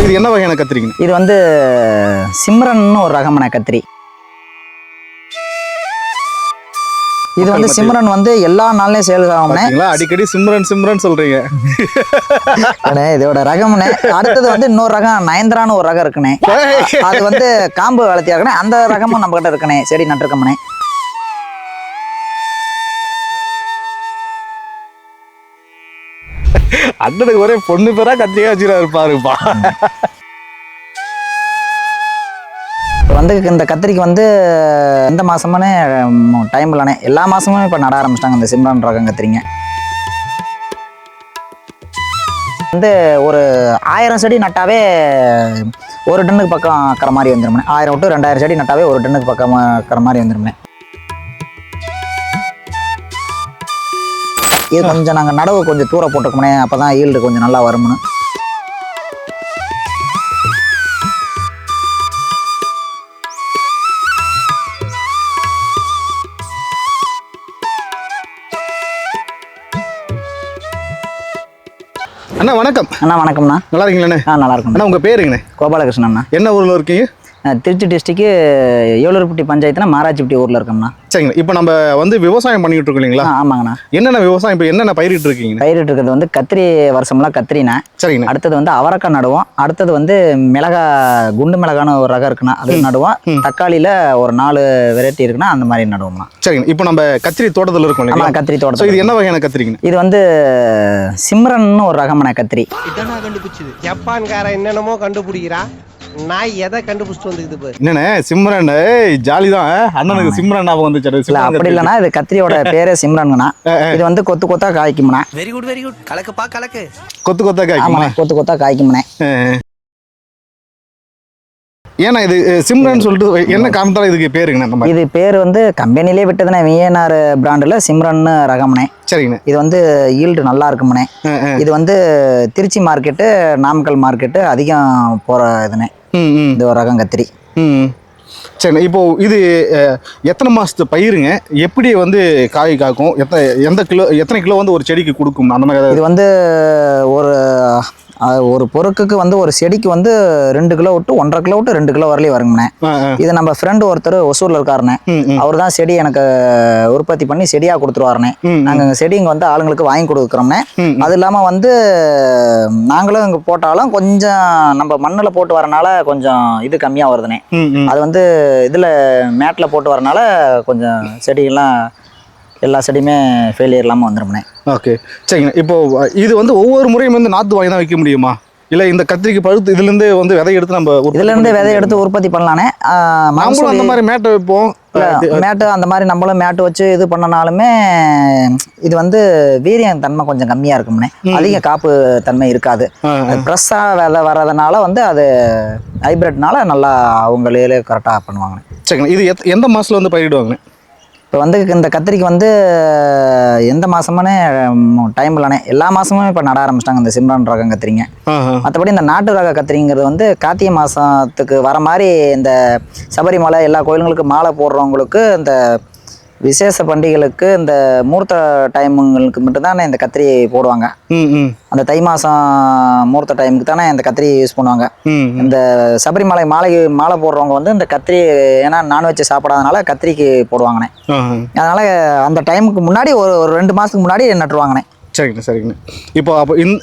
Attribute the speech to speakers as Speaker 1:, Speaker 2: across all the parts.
Speaker 1: இது என்ன வகையான கத்திரிங்க?
Speaker 2: இது வந்து சிம்ரன்னு ஒரு ரகமான கத்திரி. இது வந்து சிம்ரன் வந்து எல்லா நாள்லயும் சேல் ஆகும்னே.
Speaker 1: அடிக்கடி சிம்ரன் சிம்ரன் சொல்றீங்க.
Speaker 2: இதோட ரகம்னே. அடுத்தது வந்து இன்னொரு ரகம் நயன்தரான்னு ஒரு ரகம் இருக்குனே. அது வந்து காம்பு வளர்த்தியா இருக்கனே. அந்த ரகமும் நம்ம கிட்ட இருக்கனே. செடி நட்டுருக்கோம்னே.
Speaker 1: அண்ணனுக்கு ஒரே பொண்ணு பேரா கத்திரிக்காய் வச்சுட்டு இருப்பாருப்பா.
Speaker 2: வந்து இந்த கத்திரிக்கு வந்து எந்த மாசமுமே டைம் இல்லைனே. எல்லா மாசமும் இப்போ நட ஆரம்பிச்சிட்டாங்க இந்த சிம்ரன் ரகம் கத்திரிங்க. வந்து ஒரு 1000 செடி நட்டாவே ஒரு டன்னுக்கு பக்கம் ஆக்கிற மாதிரி வந்துருமே. 1000 to 2000 செடி நட்டாவே ஒரு டன்னுக்கு பக்கம் ஆக்கிற மாதிரி வந்துருமே. இது கொஞ்சம் நாங்கள் நடவு கொஞ்சம் தூர போட்டுக்கோமே. அப்போ தான் ஈல்டு கொஞ்சம் நல்லா வரும்னு.
Speaker 1: அண்ணா வணக்கம்.
Speaker 2: அண்ணா வணக்கம்ண்ணா.
Speaker 1: நல்லா இருக்கீங்களாண்ணே?
Speaker 2: நல்லா இருக்கும்
Speaker 1: அண்ணா. உங்கள் பேருங்கண்ணே?
Speaker 2: கோபாலகிருஷ்ணண்ணா.
Speaker 1: என்ன ஊரில் இருக்கீங்க?
Speaker 2: திருச்சி டிஸ்ட்ரிக்ட் ஏலூர்பட்டி பஞ்சாயத்துல மாராஜிப்பட்டி ஊரில் இருக்கோம்ண்ணா.
Speaker 1: சரிங்கண்ணா. இப்போ நம்ம வந்து விவசாயம் பண்ணிட்டு இருக்கோம் இல்லைங்களா?
Speaker 2: ஆமாங்கண்ணா.
Speaker 1: என்னென்ன விவசாயம் இப்போ என்னென்ன பயிரிட்டு இருக்கீங்க?
Speaker 2: பயிரிட்டு இருக்கிறது வந்து கத்திரி வருஷம்லாம் கத்திரிண்ணா.
Speaker 1: சரிங்கண்ணா.
Speaker 2: அடுத்தது வந்து அவரைக்காய் நடுவோம். அடுத்தது வந்து மிளகா குண்டு மிளகான்னு ஒரு ரகம் இருக்குண்ணா, அது நடுவோம். தக்காளியில் ஒரு 4 வெரைட்டி இருக்குண்ணா, அந்த மாதிரி நடுவோம்ண்ணா.
Speaker 1: சரிங்க. இப்போ நம்ம கத்திரி தோட்டத்தில் இருக்கோம் இல்லைங்களா?
Speaker 2: கத்திரி தோட்டம்.
Speaker 1: இது என்ன வகையான கத்திரிங்க?
Speaker 2: இது வந்து சிம்ரன்னு ஒரு ரகமான கத்திரி.
Speaker 3: இதான் கண்டுபிடிச்சது. ஜப்பான்காரன் என்னென்னமோ கண்டுபிடிக்கிறா. நான் எதை கண்டுபிடிச்சிட்டு வந்துக்குது பாரு.
Speaker 1: என்னண்ணே சிம்ரன் ஜாலி தான். அண்ணனுக்கு சிம்ரன் ஞாபகம் வந்துச்சு.
Speaker 2: இல்ல அப்படி இல்லைண்ணா, இது கத்திரியோட பேரே சிம்ரன்ங்கண்ணா. இது வந்து கொத்து கொத்தா காய்க்கும்ண்ணா.
Speaker 3: Very good very good. கலக்குப்பா கலக்கு.
Speaker 1: கொத்து கொத்தா காய்க்குமா?
Speaker 2: கொத்து கொத்தா காய்க்கும்ண்ணே.
Speaker 1: ஏன்னா இது சிம்ரன் சொல்லிட்டு என்ன காரணத்தால இதுக்கு பேருங்கண்ணா?
Speaker 2: இது பேர் வந்து கம்பெனிலே விட்டதுண்ணே. விஎன்ஆர் பிராண்டில் சிம்ரன் ரகம்ண்ணே.
Speaker 1: சரிங்கண்ணே.
Speaker 2: இது வந்து ஈல்டு நல்லா இருக்கும்ண்ணே. இது வந்து திருச்சி மார்க்கெட்டு, நாமக்கல் மார்க்கெட்டு அதிகம் போகிற இதுண்ணே. இது ஒரு ரகம் கத்திரி.
Speaker 1: சரிண்ணா. இப்போ இது எத்தனை மாதத்து பயிருங்க? எப்படி வந்து காய் காக்கும்? எத்தனை கிலோ வந்து ஒரு செடிக்கு கொடுக்கும் அந்த மாதிரி?
Speaker 2: இது வந்து ஒரு பொருட்குக்கு வந்து ஒரு செடிக்கு வந்து 2 கிலோ விட்டு 1.5 கிலோ விட்டு 2 கிலோ வரலையும் வருங்கண்ணே. இது நம்ம ஃப்ரெண்டு ஒருத்தர் ஒசூரில் இருக்காருண்ணே. அவர் தான் செடி எனக்கு உற்பத்தி பண்ணி செடியாக கொடுத்துருவாருண்ணே. நாங்கள் செடி இங்கே வந்து ஆளுங்களுக்கு வாங்கி கொடுக்குறோம்ண்ணே. அது இல்லாமல் வந்து நாங்களும் இங்கே போட்டாலும் கொஞ்சம் நம்ம மண்ணில் போட்டு வரனால கொஞ்சம் இது கம்மியாக வருதுண்ணே. அது வந்து இதில் மேட்டில் போட்டு வரனால கொஞ்சம் செடியெல்லாம் எல்லா செடியுமே ஃபெயிலியர் இல்லாமல் வந்துடும்ண்ணே.
Speaker 1: ஓகே சரிங்கண்ணா. இப்போ இது வந்து ஒவ்வொரு முறையும் வந்து நாற்று வாங்கி தான் வைக்க முடியுமா? இல்லை இந்த கத்திரிக்கு பழுத்து இதுலேருந்து வந்து விதை எடுத்து நம்ம
Speaker 2: இதுலேருந்து விதை எடுத்து உற்பத்தி பண்ணலானே.
Speaker 1: நம்மளும் அந்த மாதிரி மேட்டை வைப்போம்.
Speaker 2: மேட்டு அந்த மாதிரி நம்மளும் மேட்டு வச்சு இது பண்ணனாலுமே இது வந்து வீரியம் தன்மை கொஞ்சம் கம்மியாக இருக்கும்ண்ணே. அதிக காப்பு தன்மை இருக்காது. ஃப்ரெஷ்ஷாக விதை வர்றதுனால வந்து அது ஹைப்ரிட்னால நல்லா அவங்களே கரெக்டாக பண்ணுவாங்கண்ணே.
Speaker 1: சரிங்கண்ணா. இது எந்த மாதத்தில் வந்து பயிரிடுவாங்கண்ணே?
Speaker 2: இப்போ வந்து இந்த கத்திரிக்கு வந்து எந்த மாதமுமே டைம் இல்லைண்ணே. எல்லா மாதமும் இப்போ நட ஆரம்பிச்சிட்டாங்க இந்த சிம்ரன் ரகம் கத்திரிங்க. மற்றபடி இந்த நாட்டு ரக கத்திரிங்கிறது வந்து கார்த்திகை மாதத்துக்கு வர மாதிரி இந்த சபரிமலை எல்லா கோயிலுங்களுக்கு மாலை போடுறவங்களுக்கு இந்த விசேஷ பண்டிகைகளுக்கு இந்த மூர்த்த டைமுங்களுக்கு மட்டும்தானே இந்த கத்திரி போடுவாங்க. அந்த தை மாதம் மூர்த்த டைமுக்கு தானே இந்த கத்திரி யூஸ் பண்ணுவாங்க. இந்த சபரிமலை மாலை போடுறவங்க வந்து இந்த கத்திரி ஏன்னா நான்வெஜ் சாப்பிடாதனால கத்திரிக்கு போடுவாங்கண்ணே. அதனால அந்த டைமுக்கு முன்னாடி ஒரு 2 மாதத்துக்கு முன்னாடி நட்டுருவாங்கண்ணே.
Speaker 1: சரிங்கண்ணா சரிங்கண்ணா. இப்போ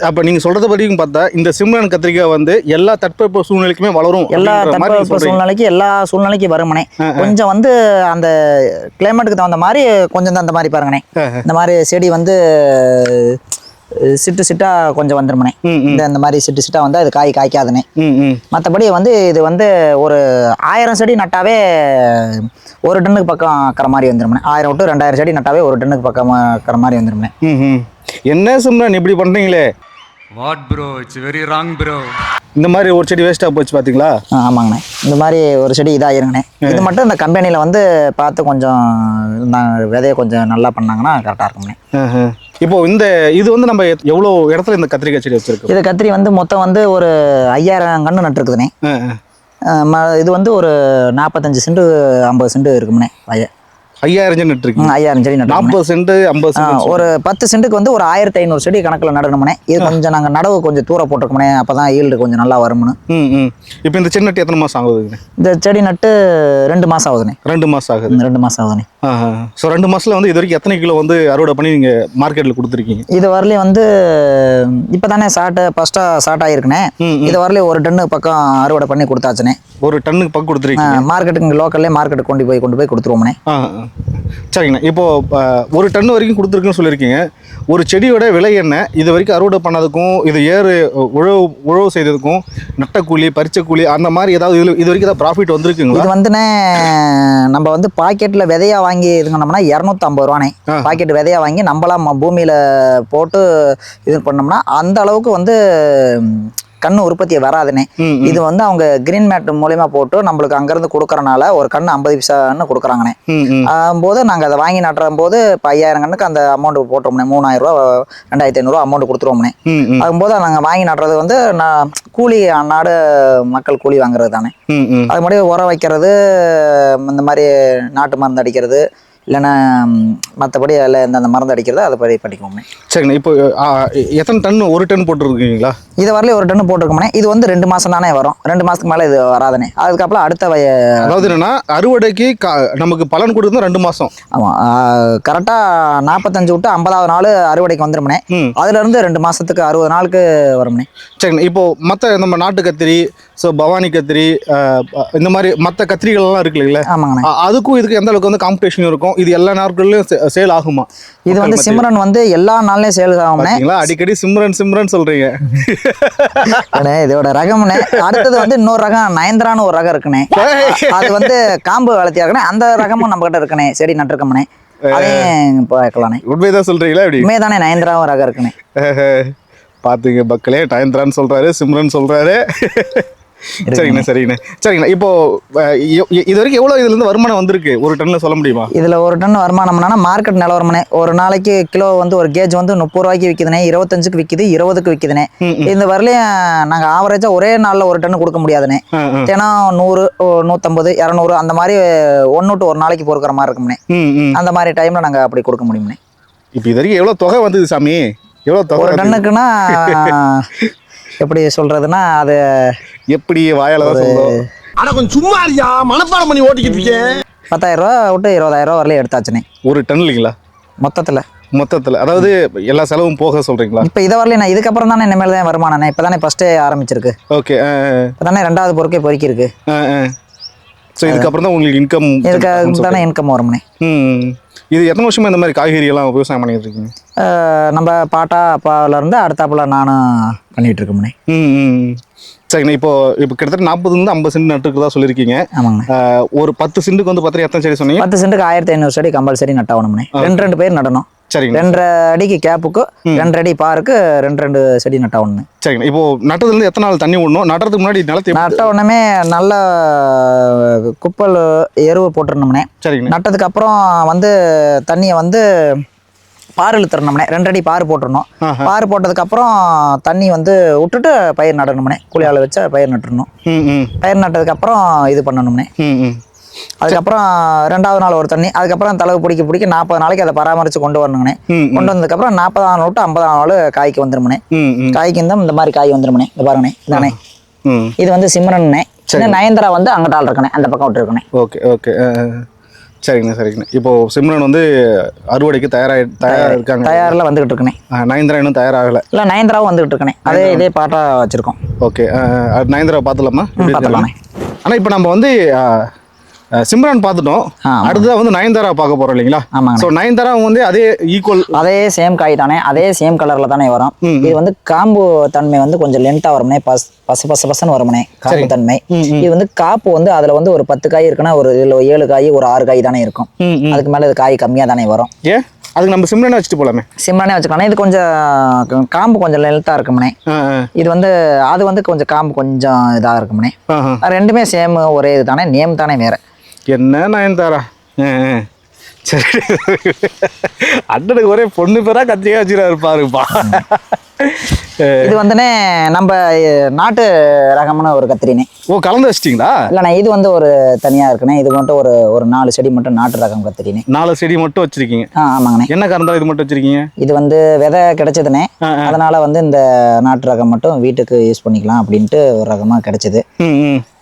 Speaker 1: அப்போ நீங்கள் சொல்கிறது படிக்கும் பார்த்தா இந்த சிம்ரன் கத்திரிக்காய் வந்து எல்லா தட்பவெப்ப சூழ்நிலைக்குமே வளரும்.
Speaker 2: எல்லா தட்பவெப்ப சூழ்நிலைக்கு எல்லா சூழ்நிலைக்கும் வருமனே. கொஞ்சம் வந்து அந்த கிளைமேட்டுக்கு தகுந்த மாதிரி கொஞ்சம் அந்த மாதிரி பாருங்கண்ணே. இந்த மாதிரி செடி வந்து சிட்டு சிட்டா கொஞ்சம் வந்துருமனே. இந்த மாதிரி சிட்டு சிட்டா வந்து அது காய்க்காதுனே. மற்றபடி வந்து இது வந்து ஒரு 1000 செடி நட்டாவே ஒரு டன்னுக்கு பக்கம் ஆக்கிற மாதிரி வந்துருமனே. 1000 to 2000 செடி நட்டாவே ஒரு டன்னுக்கு பக்கம் ஆக்கிற மாதிரி வந்துருமனே.
Speaker 1: என்ன சிம்ரன் இப்படி பண்ணுறீங்களே?
Speaker 4: What bro, it's very wrong bro.
Speaker 1: இந்த மாதிரி ஒரு செடி வேஸ்ட்டாக போச்சு பார்த்தீங்களா?
Speaker 2: ஆமாங்கண்ணே. இந்த மாதிரி ஒரு செடி இதாகிருங்கண்ணே. இது மட்டும் இந்த கம்பெனியில் வந்து பார்த்து கொஞ்சம் விதையை கொஞ்சம் நல்லா பண்ணாங்கன்னா கரெக்டாக இருக்குங்கண்ணே.
Speaker 1: இப்போ இது வந்து நம்ம எவ்வளோ இடத்துல இந்த கத்திரிக்காய் செடி வச்சுருக்கோம்?
Speaker 2: இது கத்திரி வந்து மொத்தம் வந்து ஒரு 5000 கன்று நட்டுருக்குதுண்ணே. இது வந்து ஒரு 45 சென்ட் 50 சென்ட் இருக்கும்ண்ணே வய.
Speaker 1: 5000 செடி நட்டுருக்கீங்க.
Speaker 2: 5000 செடி நட்டு
Speaker 1: 40 சென்ட் 50 சென்ட்
Speaker 2: ஒரு 10 சென்ட்டுக்கு வந்து ஒரு 1500 செடி கணக்கில் நடணும்னே. இது கொஞ்சம் நாங்கள் நடவு கொஞ்சம் தூரம் போட்டிருக்கோம்னே, அப்போ தான் ஈல்டு கொஞ்சம் நல்லா வரும்னு.
Speaker 1: இப்போ இந்த செடி நட்டு எத்தனை மாதம் ஆகுதுங்க?
Speaker 2: இந்த செடி நட்டு 2 மாதம் ஆகுதுண்ணே.
Speaker 1: 2 மாதம் ஆகுது.
Speaker 2: 2 மாதம் ஆகுதுண்ணே.
Speaker 1: ஸோ 2 மாதத்தில் வந்து இது வரைக்கும் எத்தனை கிலோ வந்து அறுவடை பண்ணி நீங்கள் மார்க்கெட்டில் கொடுத்துருக்கீங்க?
Speaker 2: இது வரலையும் வந்து இப்போ தானே ஸ்டார்ட் ஆகிருக்குண்ணே. இது வரலையும் 1 டன்னு பக்கம் அறுவடை பண்ணி கொடுத்தாச்சுண்ணே.
Speaker 1: 1 டன்னுக்கு பக்கம் கொடுத்துருக்கீங்க.
Speaker 2: மார்க்கெட்டுக்கு இங்கே லோக்கல்லே மார்க்கெட்டுக்கு கொண்டு போய் கொடுத்துருவோம்ண்ணே.
Speaker 1: சரிங்கண்ணா. இப்போ 1 டன் வரைக்கும் கொடுத்துருக்குன்னு சொல்லியிருக்கீங்க. ஒரு செடியோட விலை என்ன? இது வரைக்கும் அறுவடை பண்ணதுக்கும் இது உழவு செய்ததுக்கும் நட்ட கூலி பறிச்ச கூலி அந்த மாதிரி ஏதாவது இது வரைக்கும் ஏதாவது ப்ராஃபிட் வந்துருக்குங்களா?
Speaker 2: இது வந்துண்ணே நம்ம வந்து பாக்கெட்டில் விதையா வாங்கி இதுங்கண்ணோம்னா 250 ரூபாண்ணே. பாக்கெட் விதையா வாங்கி நம்மளாம் பூமியில் போட்டு இது பண்ணோம்னா அந்த அளவுக்கு வந்து கண்ணு உற்பத்தி வராதுண்ணே. இது வந்து அவங்க கிரீன் மேட் மூலயமா போட்டு நம்மளுக்கு அங்கேருந்து கொடுக்குறனால ஒரு கண்ணு 50 பைசான்னு கொடுக்குறாங்கண்ணே. போது நாங்கள் அதை வாங்கி நட்டுற போது இப்போ 5000 கண்ணுக்கு அந்த அமௌண்ட் போட்டோம்னே. 3000 ரூபா 2500 அமௌண்ட் கொடுத்துருவோம்னே. அதும்போது நாங்கள் வாங்கி நட்டுறது வந்து கூலி நாடு மக்கள் கூலி வாங்குறது தானே. அது மாதிரி உரம் வைக்கிறது, இந்த மாதிரி நாட்டு மருந்து அடிக்கிறது, இல்லைன்னா மற்றபடி அதில் இந்த மருந்து அடிக்கிறது அதை பண்ணிக்குவோம்ண்ணே.
Speaker 1: சரிங்கண்ணா. இப்போ எத்தனை டன்? 1 டன் போட்டுருக்கீங்களா?
Speaker 2: இது வரலையும் 1 டன் போட்டிருக்கோம்ண்ணே. இது வந்து 2 மாதம் தானே வரும். 2 மாதத்துக்கு மேலே இது வராதுண்ணே. அதுக்கப்புறம் அடுத்த
Speaker 1: அதாவது என்னன்னா அறுவடைக்கு நமக்கு பலன் கொடுக்குறது 2 மாதம்.
Speaker 2: ஆமாம், கரெக்டாக 45 விட்டு 50வது நாள் அறுவடைக்கு வந்துடும்ண்ணே. அதுலேருந்து 2 மாதத்துக்கு 60 நாளுக்கு வரும்ண்ணே.
Speaker 1: சரிங்கண்ணா. இப்போ மற்ற நம்ம நாட்டு கத்திரி, ஸோ பவானி கத்திரி, இந்த மாதிரி மற்ற கத்திரிகள்லாம் இருக்கு இல்லைங்களா?
Speaker 2: ஆமாங்கண்ணே.
Speaker 1: அதுக்கும் இதுக்கு எந்த அளவுக்கு வந்து காம்படிஷன் இருக்கும்? இது எல்லா நாட்கள்லையும் சேல் ஆகுமா?
Speaker 2: இது வந்து சிம்ரன் வந்து எல்லா நாள்லயும் சேல் ஆகும்ண்ணே.
Speaker 1: அடிக்கடி சிம்ரன் சொல்றீங்க.
Speaker 2: இதோட ரகம்ண்ணே. அடுத்தது வந்து இன்னொரு ரகம் நயன்தரான்னு ஒரு ரகம் இருக்குண்ணே. அது வந்து காம்பு வளர்த்தியா இருக்குண்ணே. அந்த ரகமும் நம்ம கிட்ட இருக்குண்ணே. செடி நட்டுருக்கோம்ண்ணே. அதையும் இப்போ வைக்கலாண்ணே.
Speaker 1: உண்மைதான் சொல்றீங்களா? இப்படி
Speaker 2: உண்மைதானே. நயன்தராவும் ரகம் இருக்குண்ணே.
Speaker 1: பாத்துங்க மக்களே, நயன்தரான்னு சொல்றாரு, சிம்ரன் சொல்றாரு. சரிங்கண்ணா. இப்போ இது வரைக்கும் எவ்வளோ இதுலேருந்து வருமானம் வந்திருக்கு 1 டன்ல சொல்ல முடியுமா? இதில்
Speaker 2: 1 டன் வருமானம்னா மார்க்கெட் நிலவரம்ண்ணே. ஒரு நாளைக்கு கிலோ வந்து ஒரு கேஜ் வந்து 30 ரூபாய்க்கு விற்குதுண்ணே, 25க்கு விற்குது, 20க்கு விற்குதுண்ணே. இந்த வரலையும் நாங்கள் ஆவரேஜாக ஒரே நாளில் 1 டன் கொடுக்க முடியாதுண்ணே. தினம் 100, 150, 200 அந்த மாதிரி 1 to 1 நாளைக்கு பொறுக்கிற மாதிரி இருக்கும்ண்ணே. அந்த மாதிரி டைமில் நாங்கள் அப்படி கொடுக்க முடியும்ண்ணே.
Speaker 1: இப்போ இது வரைக்கும் எவ்வளோ தொகை வந்தது சாமி? எவ்வளோ தொகை?
Speaker 2: 1 டன்னுக்குன்னா எப்படி சொல்றதுன்னா அது
Speaker 1: எப்படி வாயால தான் சொல்றோம்.
Speaker 3: அட கொஞ்சம் சும்மா இருக்கியா, மனப்பாடம் பண்ணி ஓட்டிக்கிட்டு இருக்கேன்.
Speaker 2: 10,000 ரூபா விட்டு 20,000 ரூபா வரலையும் எடுத்தாச்சுண்ணே.
Speaker 1: 1 டன் இல்லைங்களா? மொத்தத்தில் அதாவது எல்லா செலவும் போக சொல்றீங்களா?
Speaker 2: இப்போ இதை வரலையும் நான் இதுக்கப்புறம் தானே இனிமேல் தான் வருமானண்ணே. இப்போ தானே ஃபர்ஸ்டே ஆரம்பிச்சிருக்கு.
Speaker 1: ஓகே.
Speaker 2: இப்போ தானே 2வது பொறுக்கே பொறுக்கிருக்கு.
Speaker 1: ஸோ இதுக்கப்புறம் தான் உங்களுக்கு இன்கம்,
Speaker 2: இதுக்கு தானே இன்கம் வரும்ண்ணே.
Speaker 1: இது எத்தனை வருஷமா இந்த மாதிரி காய்கறியெல்லாம் விவசாயம் பண்ணிட்டு இருக்கீங்க?
Speaker 2: நம்ம பாட்டா அப்பாவிலேருந்து அடுத்தாப்புல நானும் பண்ணிட்டு இருக்கோம்ண்ணே.
Speaker 1: சரிங்கண்ணா. இப்போ கிட்டத்தட்ட 40 50 சென்ட் நட்டுருக்குதா சொல்லியிருக்கீங்க.
Speaker 2: ஆமாங்கண்ணா.
Speaker 1: ஒரு 10 சென்ட்டுக்கு வந்து பார்த்தீங்கன்னா எத்தனை செடி சொன்னீங்க?
Speaker 2: 10 சென்ட்டுக்கு 1500 செடி கம்பல்சரி நட்டாகணும்ண்ணே. 2 பேர் நடணும்.
Speaker 1: சரிங்க.
Speaker 2: 2.5 அடிக்கு கேப்புக்கு 2 அடி பாருக்கு 2 செடி நட்டாகணும்ண்ணே.
Speaker 1: சரிங்கண்ணா. இப்போ நட்டதுலேருந்து எத்தனை நாள் தண்ணி விடணும்? நட்டுறதுக்கு முன்னாடி நிலத்தை
Speaker 2: நட்ட உடனே நல்ல குப்பல் எருவு போட்டுருந்தோம்னே.
Speaker 1: சரிங்க.
Speaker 2: நட்டதுக்கு அப்புறம் வந்து தண்ணியை வந்து பார் இழுத்துறணும்னே. 2 அடி பார் போட்டுருணும். பார் போட்டதுக்கு அப்புறம் தண்ணி வந்து விட்டுட்டு பயிர் நடணும்னே. கூலியால் வச்சா பயிர் நட்டுறணும். பயிர் நட்டதுக்கு அப்புறம் இது பண்ணணும்னே. அதுக்கப்புறம் 2வது நாள் ஒரு தண்ணி. அதுக்கப்புறம் தளவு பிடிக்க 40 நாளைக்கு அதை பராமரித்து கொண்டு வரணுங்கண்ணே. கொண்டு வந்ததுக்கப்புறம் 40ஆம் நாள் விட்டு 50ஆம் நாள் காய்க்கு வந்துருமுனே. காய்க்கு இந்த மாதிரி காய் வந்துருமுனே. இந்த பாருங்கண்ணே, இதானே இது வந்து சிம்ரன்னே. சின்ன நயன்தரா வந்து அங்கிட்டால் இருக்கணே, அந்த பக்கம் விட்டு இருக்கணே.
Speaker 1: ஓகே. சரிங்கண்ணா. இப்போ சிம்ரன் வந்து அறுவடைக்கு இருக்காங்க.
Speaker 2: தயாரில் வந்துகிட்டு இருக்கணே.
Speaker 1: நயன்தரா இன்னும் தயாராகலை.
Speaker 2: இல்லை, நயன்தராவும் வந்துகிட்டு இருக்கணே. இதே பாட்டா வச்சிருக்கோம்.
Speaker 1: ஓகே. நயன்தரா பார்த்துலாமா?
Speaker 2: பார்த்துலாமே.
Speaker 1: ஆனால் இப்போ நம்ம வந்து சிம்ரன் பார்த்துட்டோம். அடுத்ததான் வந்து நயன்தாரா பார்க்க போறோம் இல்லைங்களா?
Speaker 2: ஆமாங்க.
Speaker 1: ஸோ நயன்தாரா வந்து அதே
Speaker 2: சேம் காய் தானே, அதே சேம் கலர்ல தானே வரும். இது வந்து காம்பு தன்மை வந்து கொஞ்சம் லென்த்தா வரும்னே. பசன்னு வரும்னே காம்பு தன்மை. இது வந்து காப்பு வந்து அதுல வந்து ஒரு 10 காய் இருக்குன்னா ஒரு 7 காய் ஒரு 6 காய் தானே இருக்கும். அதுக்கு மேல இது காய் கம்மியா தானே வரும்.
Speaker 1: அதுக்கு நம்ம சிம்ரனே வச்சுட்டு போலாமே.
Speaker 2: சிம்ரனே வச்சுக்கலாம். இது கொஞ்சம் காம்பு கொஞ்சம் லென்த்தா இருக்கும்னே. இது வந்து அது வந்து கொஞ்சம் காம்பு கொஞ்சம் இதா இருக்கும்னே. ரெண்டுமே சேம் ஒரே இது தானே, நேம் தானே வேற.
Speaker 1: என்ன நயன்தாரா? சரி, அண்ணனுக்கு ஒரே பொண்ணு பேரா கத்திரிக்காய் வச்சுருப்பா.
Speaker 2: இது வந்துண்ணே நம்ம நாட்டு ரகம்னு ஒரு கத்திரினே.
Speaker 1: ஓ, கலந்து வச்சிட்டிங்களா?
Speaker 2: இல்லைண்ணே, இது வந்து ஒரு தனியாக இருக்குண்ணே. இது மட்டும் ஒரு 4 செடி மட்டும் நாட்டு ரகம் கத்திரினே.
Speaker 1: 4 செடி மட்டும் வச்சிருக்கீங்க?
Speaker 2: ஆமாங்கண்ணே.
Speaker 1: என்ன காரணம் இது மட்டும் வச்சிருக்கீங்க?
Speaker 2: இது வந்து விதை கிடைச்சதுண்ணே. அதனால வந்து இந்த நாட்டு ரகம் மட்டும் வீட்டுக்கு யூஸ் பண்ணிக்கலாம் அப்படின்ட்டு ஒரு ரகமாக கிடைச்சது.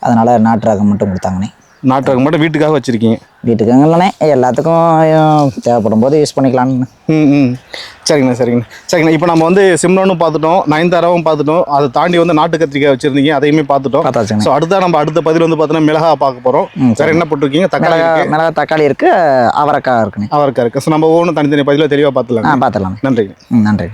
Speaker 2: அதனால நாட்டு ரகம் மட்டும் கொடுத்தாங்கண்ணே.
Speaker 1: நாட்டு ரகம் மட்டும் வீட்டுக்காக வச்சிருக்கீங்க?
Speaker 2: வீட்டுக்குங்க இல்லைண்ணே, எல்லாத்துக்கும் தேவைப்படும் போது யூஸ் பண்ணிக்கலாம்னு.
Speaker 1: சரிங்கண்ணா சரிங்கண்ணா. இப்போ நம்ம வந்து சிம்ரனும் பார்த்துட்டோம், நயன்தாராவும் பார்த்துட்டோம், அதை தாண்டி வந்து நாட்டு கத்திரிக்காய் வச்சிருந்தீங்க, அதையுமே பார்த்துட்டோம். ஸோ அடுத்த நம்ம அடுத்த பதில் வந்து பார்த்தோன்னா மிளகா பார்க்க போகிறோம். வேறு என்ன போட்டிருக்கீங்க?
Speaker 2: மிளகா, தக்காளி இருக்குது, அவரைக்காய் இருக்குண்ணே.
Speaker 1: அவரைக்காய் இருக்குது. ஸோ நம்ம ஒவ்வொன்றும் தனித்தனி பதிலாக தெளிவாக பார்த்துலாம்.
Speaker 2: பார்த்துலாம்.
Speaker 1: நன்றி.
Speaker 2: நன்றி.